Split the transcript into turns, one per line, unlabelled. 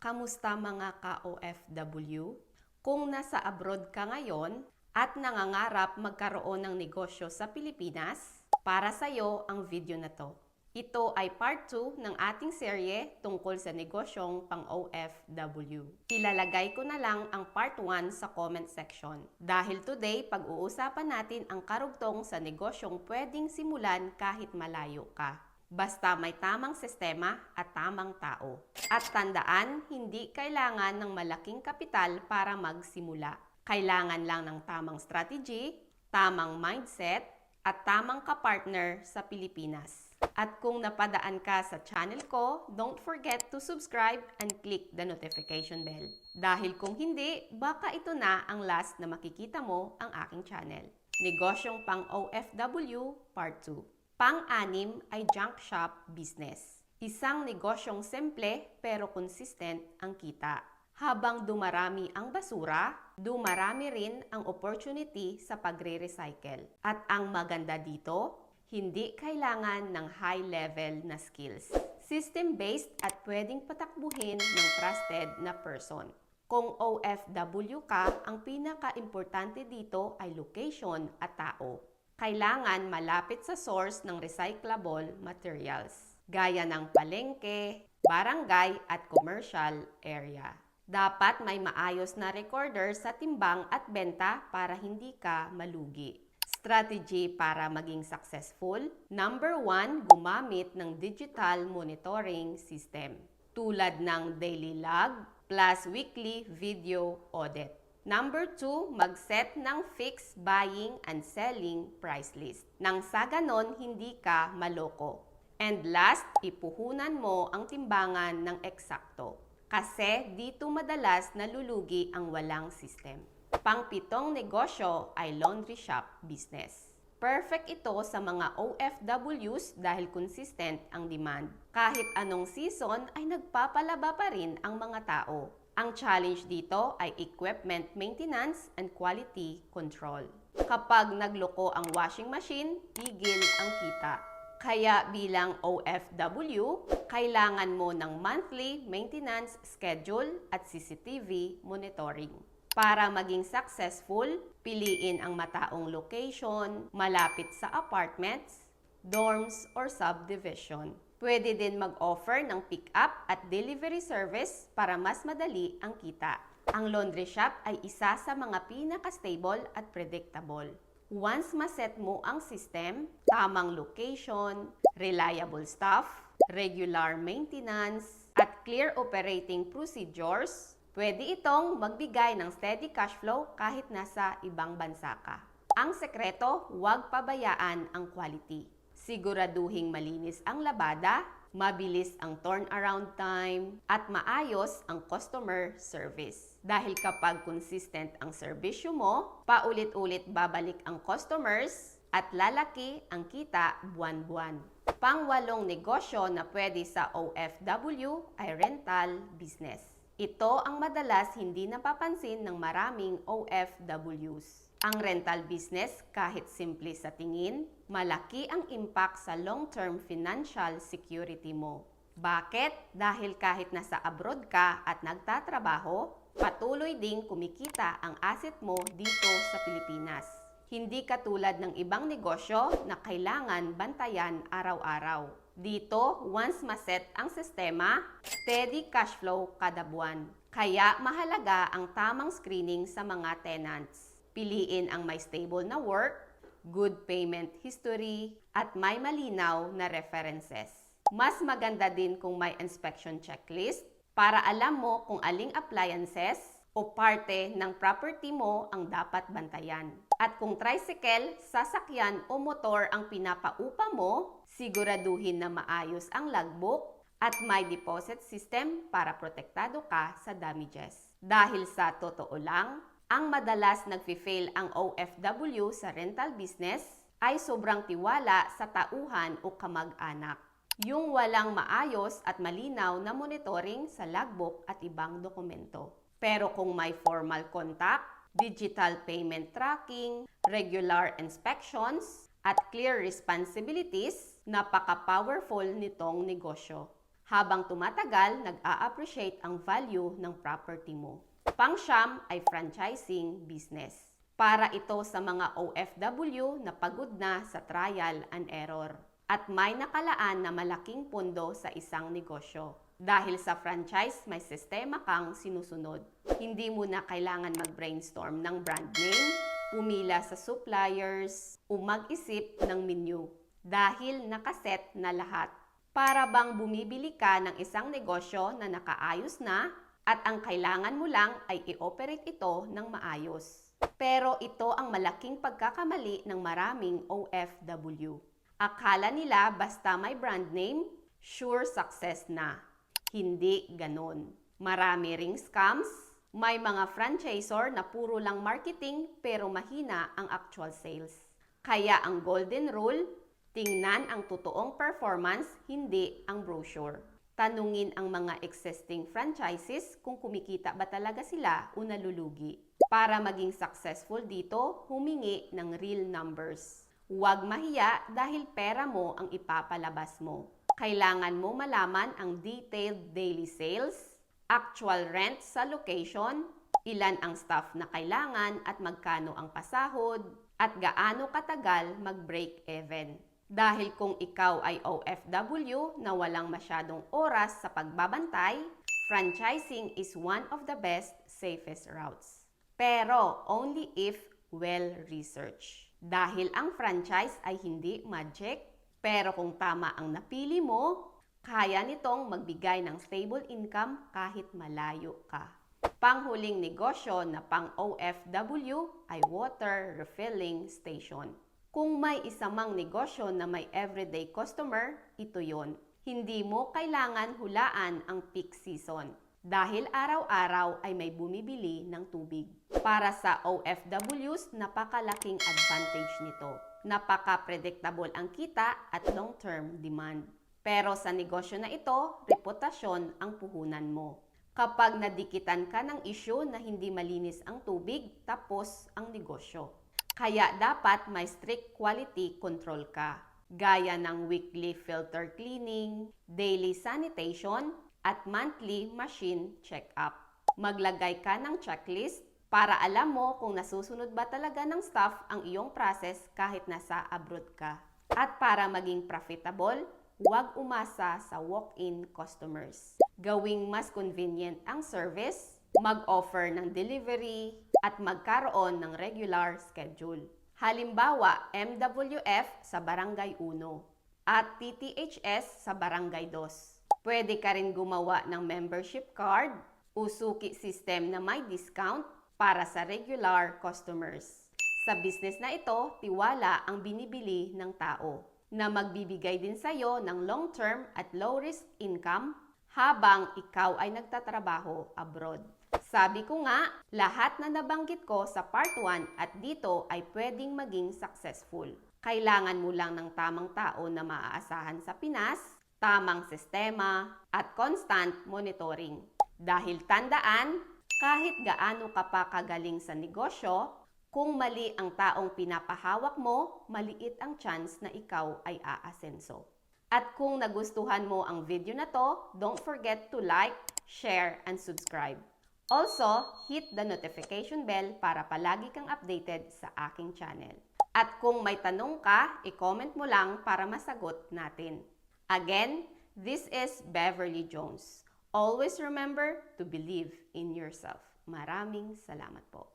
Kamusta mga ka-OFW? Kung nasa abroad ka ngayon at nangangarap magkaroon ng negosyo sa Pilipinas, para sa iyo ang video na to. Ito ay part 2 ng ating serye tungkol sa negosyong pang-OFW. Ilalagay ko na lang ang part 1 sa comment section. Dahil today, pag-uusapan natin ang karugtong sa negosyong pwedeng simulan kahit malayo ka. Basta may tamang sistema at tamang tao. At tandaan, hindi kailangan ng malaking kapital para magsimula. Kailangan lang ng tamang strategy, tamang mindset, at tamang kapartner sa Pilipinas. At kung napadaan ka sa channel ko, don't forget to subscribe and click the notification bell. Dahil kung hindi, baka ito na ang last na makikita mo ang aking channel. Negosyong pang-OFW Part 2. Pang-anim ay junk shop business. Isang negosyong simple pero consistent ang kita. Habang dumarami ang basura, dumarami rin ang opportunity sa pagre-recycle. At ang maganda dito, hindi kailangan ng high-level na skills. System-based at pwedeng patakbuhin ng trusted na person. Kung OFW ka, ang pinaka-importante dito ay location at tao. Kailangan malapit sa source ng recyclable materials, gaya ng palengke, barangay at commercial area. Dapat may maayos na recorder sa timbang at benta para hindi ka malugi. Strategy para maging successful. Number 1, gumamit ng digital monitoring system tulad ng daily log plus weekly video audit. Number 2, mag-set ng fixed buying and selling price list. Nang sa ganon, hindi ka maloko. And last, ipuhunan mo ang timbangan ng eksakto. Kasi dito madalas nalulugi ang walang system. Pang-pitong negosyo ay laundry shop business. Perfect ito sa mga OFWs dahil consistent ang demand. Kahit anong season ay nagpapalaba pa rin ang mga tao. Ang challenge dito ay equipment maintenance and quality control. Kapag nagloko ang washing machine, tigil ang kita. Kaya bilang OFW, kailangan mo ng monthly maintenance schedule at CCTV monitoring. Para maging successful, piliin ang mataong location, malapit sa apartments, dorms, or subdivision. Pwede din mag-offer ng pick-up at delivery service para mas madali ang kita. Ang laundry shop ay isa sa mga pinaka-stable at predictable. Once maset mo ang system, tamang location, reliable staff, regular maintenance, at clear operating procedures, pwede itong magbigay ng steady cash flow kahit nasa ibang bansa ka. Ang sekreto, huwag pabayaan ang quality. Siguraduhing malinis ang labada, mabilis ang turnaround time, at maayos ang customer service. Dahil kapag consistent ang serbisyo mo, paulit-ulit babalik ang customers at lalaki ang kita buwan-buwan. Pang-walong negosyo na pwede sa OFW ay rental business. Ito ang madalas hindi napapansin ng maraming OFWs. Ang rental business, kahit simple sa tingin, malaki ang impact sa long-term financial security mo. Bakit? Dahil kahit nasa abroad ka at nagtatrabaho, patuloy ding kumikita ang asset mo dito sa Pilipinas. Hindi katulad ng ibang negosyo na kailangan bantayan araw-araw. Dito, once maset ang sistema, steady cash flow kada buwan. Kaya mahalaga ang tamang screening sa mga tenants. Piliin ang may stable na work, good payment history, at may malinaw na references. Mas maganda din kung may inspection checklist para alam mo kung aling appliances o parte ng property mo ang dapat bantayan. At kung tricycle, sasakyan o motor ang pinapaupa mo, siguraduhin na maayos ang logbook at may deposit system para protektado ka sa damages. Dahil sa totoo lang, ang madalas nagfi-fail ang OFW sa rental business ay sobrang tiwala sa tauhan o kamag-anak. Yung walang maayos at malinaw na monitoring sa logbook at ibang dokumento. Pero kung may formal contact, digital payment tracking, regular inspections, at clear responsibilities, napaka-powerful nitong negosyo. Habang tumatagal, nag-a-appreciate ang value ng property mo. Pang-siyam ay franchising business. Para ito sa mga OFW na pagod na sa trial and error at may nakalaan na malaking pondo sa isang negosyo. Dahil sa franchise, may sistema kang sinusunod. Hindi mo na kailangan mag-brainstorm ng brand name, pumila sa suppliers, o mag-isip ng menu. Dahil nakaset na lahat. Para bang bumibili ka ng isang negosyo na nakaayos na at ang kailangan mo lang ay i-operate ito ng maayos. Pero ito ang malaking pagkakamali ng maraming OFW. Akala nila basta may brand name, sure success na. Hindi ganon. Marami ring scams, may mga franchisor na puro lang marketing pero mahina ang actual sales. Kaya ang golden rule, tingnan ang totoong performance, hindi ang brochure. Tanungin ang mga existing franchises kung kumikita ba talaga sila o nalulugi. Para maging successful dito, humingi ng real numbers. Huwag mahiya dahil pera mo ang ipapalabas mo. Kailangan mo malaman ang detailed daily sales, actual rent sa location, ilan ang staff na kailangan at magkano ang pasahod, at gaano katagal mag-break even. Dahil kung ikaw ay OFW na walang masyadong oras sa pagbabantay, franchising is one of the best, safest routes. Pero only if well-researched. Dahil ang franchise ay hindi magic, pero kung tama ang napili mo, kaya nitong magbigay ng stable income kahit malayo ka. Panghuling negosyo na pang OFW ay water refilling station. Kung may isa mang negosyo na may everyday customer, ito yon. Hindi mo kailangan hulaan ang peak season dahil araw-araw ay may bumibili ng tubig. Para sa OFWs, napakalaking advantage nito. Napaka-predictable ang kita at long-term demand. Pero sa negosyo na ito, reputasyon ang puhunan mo. Kapag nadikitan ka ng issue na hindi malinis ang tubig, tapos ang negosyo. Kaya dapat may strict quality control ka, gaya ng weekly filter cleaning, daily sanitation, at monthly machine check-up. Maglagay ka ng checklist para alam mo kung nasusunod ba talaga ng staff ang iyong process kahit nasa abroad ka. At para maging profitable, huwag umasa sa walk-in customers. Gawing mas convenient ang service, mag-offer ng delivery, at magkaroon ng regular schedule. Halimbawa, MWF sa Barangay 1 at TTHS sa Barangay 2. Pwede ka rin gumawa ng membership card o suki system na may discount para sa regular customers. Sa business na ito, tiwala ang binibili ng tao na magbibigay din sa iyo ng long-term at low-risk income habang ikaw ay nagtatrabaho abroad. Sabi ko nga, lahat na nabanggit ko sa part 1 at dito ay pwedeng maging successful. Kailangan mo lang ng tamang tao na maaasahan sa Pinas, tamang sistema, at constant monitoring. Dahil tandaan, kahit gaano ka pa kagaling sa negosyo, kung mali ang taong pinapahawak mo, maliit ang chance na ikaw ay aasenso. At kung nagustuhan mo ang video na to, don't forget to like, share, and subscribe. Also, hit the notification bell para palagi kang updated sa aking channel. At kung may tanong ka, i-comment mo lang para masagot natin. Again, this is Beverly Jones. Always remember to believe in yourself. Maraming salamat po.